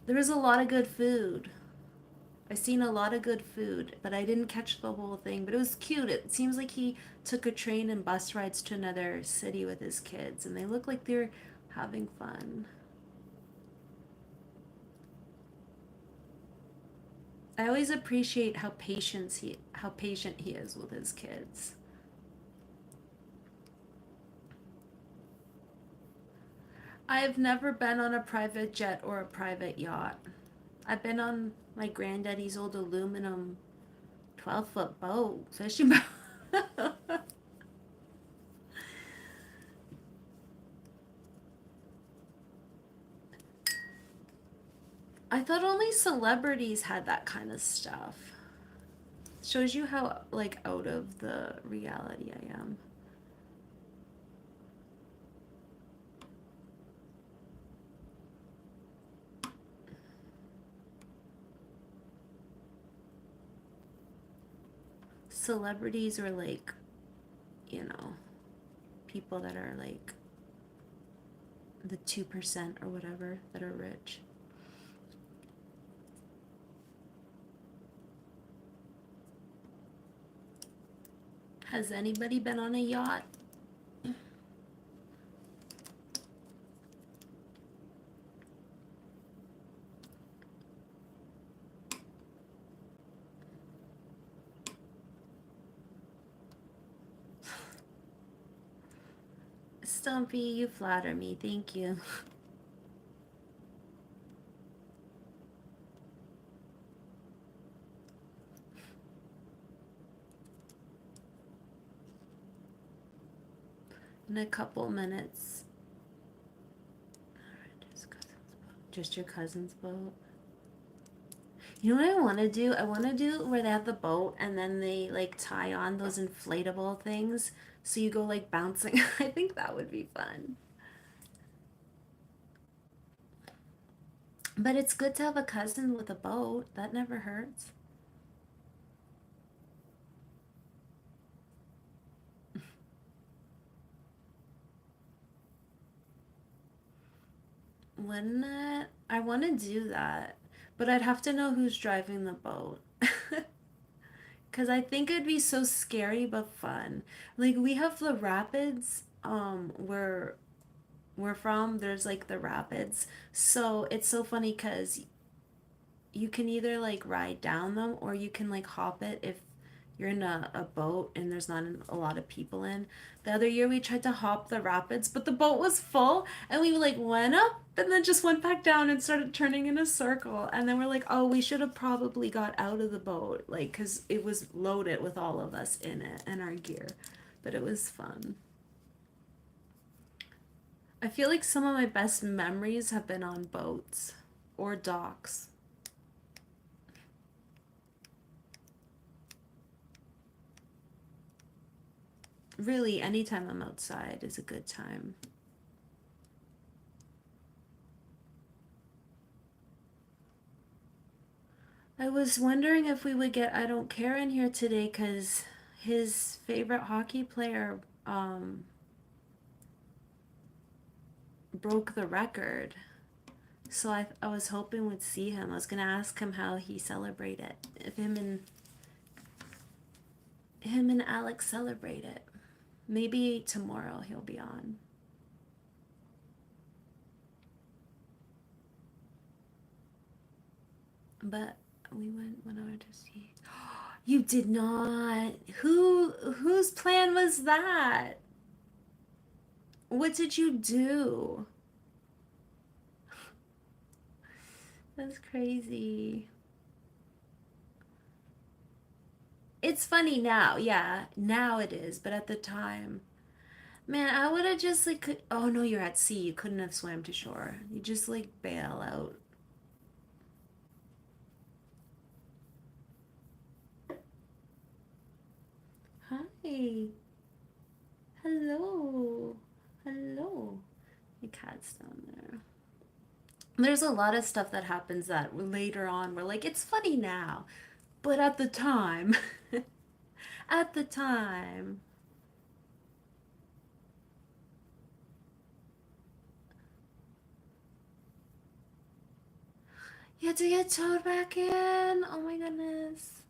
There was a lot of good food. I seen a lot of good food, but I didn't catch the whole thing. But it was cute. It seems like he took a train and bus rides to another city with his kids, and they look like they're having fun. I always appreciate how patient he is with his kids. I've never been on a private jet or a private yacht. I've been on my granddaddy's old aluminum 12-foot boat, fishing boat. I thought only celebrities had that kind of stuff. Shows you how like out of the reality I am. Celebrities are like, you know, people that are like the 2% or whatever that are rich. Has anybody been on a yacht? Stumpy, you flatter me. Thank you. In a couple minutes. Just your cousin's boat. You know what I want to do? I want to do where they have the boat and then they like tie on those inflatable things so you go like bouncing. I think that would be fun. But it's good to have a cousin with a boat. That never hurts. Wouldn't it? I want to do that. But I'd have to know who's driving the boat. Because I think it'd be so scary but fun. Like we have the rapids where we're from. There's like the rapids. So it's so funny because you can either like ride down them or you can like hop it if you're in a boat and there's not a lot of people in. The other year we tried to hop the rapids, but the boat was full and we like went up and then just went back down and started turning in a circle. And then we're like, oh, we should have probably got out of the boat, like, because it was loaded with all of us in it and our gear. But it was fun. I feel like some of my best memories have been on boats or docks. Really, anytime I'm outside is a good time. I was wondering if we would get I Don't Care in here today because his favorite hockey player broke the record. So I was hoping we'd see him. I was gonna ask him how he celebrated. If him and Alex celebrate it. Maybe tomorrow he'll be on. But we went over to see. You did not. Whose plan was that? What did you do? That's crazy. It's funny now, yeah. Now it is, but at the time, man, I would have just like oh no, you're at sea. You couldn't have swam to shore. You just like bail out. Hi. Hello. Hello. The cat's down there. There's a lot of stuff that happens that later on we're like, it's funny now. But at the time, at the time, You had to get towed back in. Oh my goodness.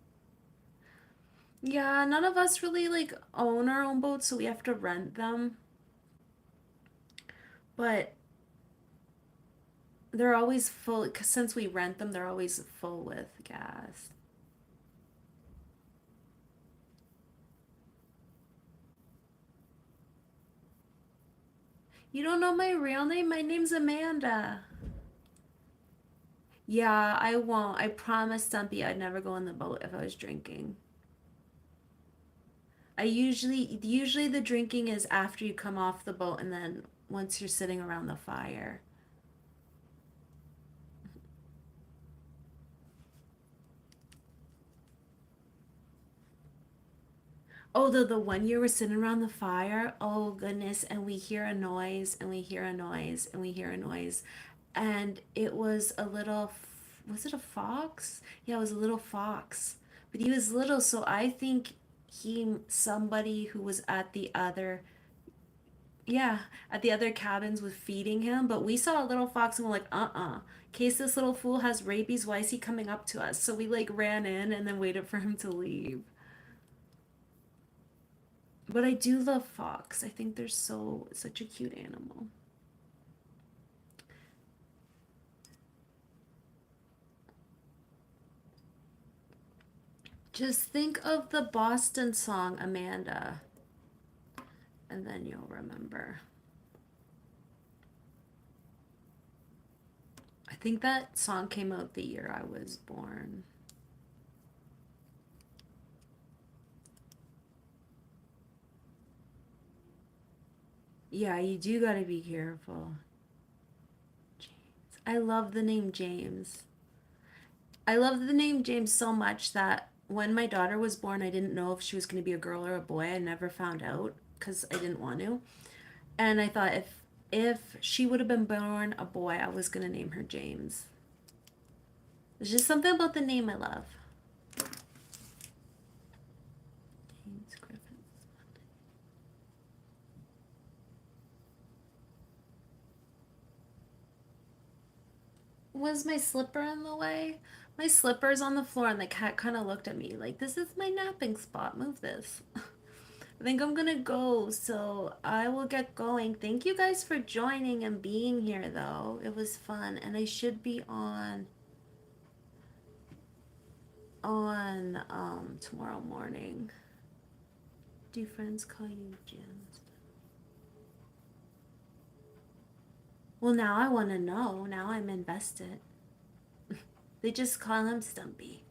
Yeah, none of us really like own our own boats, so we have to rent them. But they're always full, cause since we rent them, they're always full with gas. You don't know my real name? My name's Amanda. Yeah, I won't. I promised Stumpy I'd never go on the boat if I was drinking. Usually the drinking is after you come off the boat and then once you're sitting around the fire. Oh, the one year we're sitting around the fire. Oh goodness, and we hear a noise and we hear a noise and we hear a noise. And it was a little, was it a fox? Yeah, it was a little fox. But he was little, so I think somebody who was at the other, yeah, at the other cabins was feeding him. But we saw a little fox and we're like, in case this little fool has rabies, why is he coming up to us? So we like ran in and then waited for him to leave. But I do love fox. I think they're such a cute animal. Just think of the Boston song, Amanda, and then you'll remember. I think that song came out the year I was born. Yeah, you do gotta be careful. James. I love the name James. I love the name James so much that when my daughter was born, I didn't know if she was going to be a girl or a boy. I never found out because I didn't want to. And I thought if she would have been born a boy, I was going to name her James. There's just something about the name I love. James Griffin. Was my slipper in the way? My slipper's on the floor and the cat kind of looked at me like, this is my napping spot. Move this. I think I'm gonna go, so I will get going. Thank you guys for joining and being here, though. It was fun, and I should be on tomorrow morning. Do friends call you Jens? Well, now I want to know. Now I'm invested. They just call him Stumpy.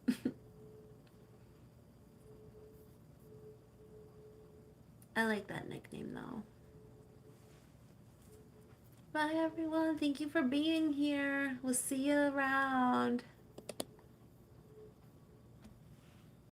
I like that nickname, though. Bye, everyone. Thank you for being here. We'll see you around.